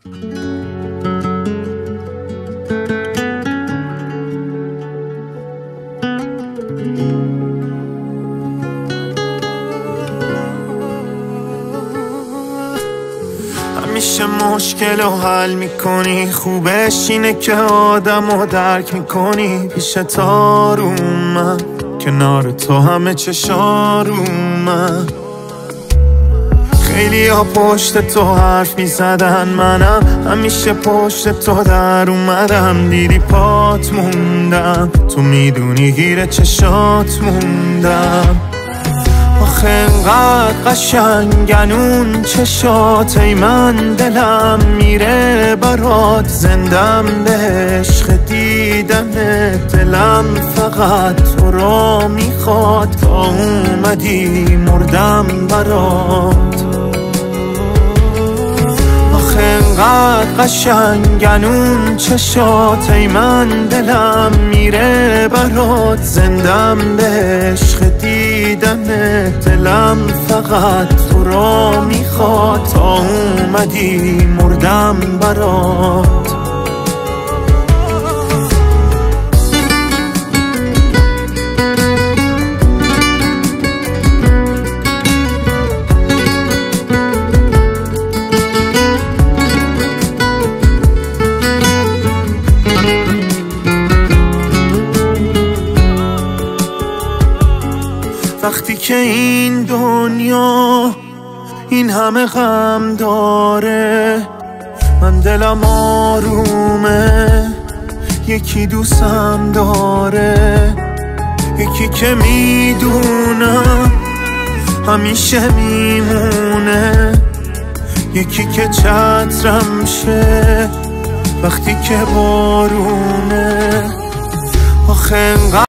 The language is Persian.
همیشه مشکل رو حل میکنی، خوبش اینه که آدم رو درک میکنی. پیشت آرومم، کنار تو همه چشارومم. خیلی ها پشت تو حرف میزدن، منم همیشه پشت تو در اومدم. دیدی پات موندم، تو میدونی گیر چشات موندم. آخه انقدر قشنگن اون چشات، ای من دلم میره برات. زندم به عشق دیدنت، دلم فقط تو را میخواد. تا اومدی مردم برات. آخه انقدر قشنگن اون چشات، ای من دلم میره برات. زندم به عشق دیدنت، دلم فقط تو را میخواد. تا اومدی مردم برات. وقتی که این دنیا این همه غم داره، من دلم آرومه. یکی دوستم داره، یکی که میدونم همیشه میمونه. یکی که چترم شه وقتی که بارونه.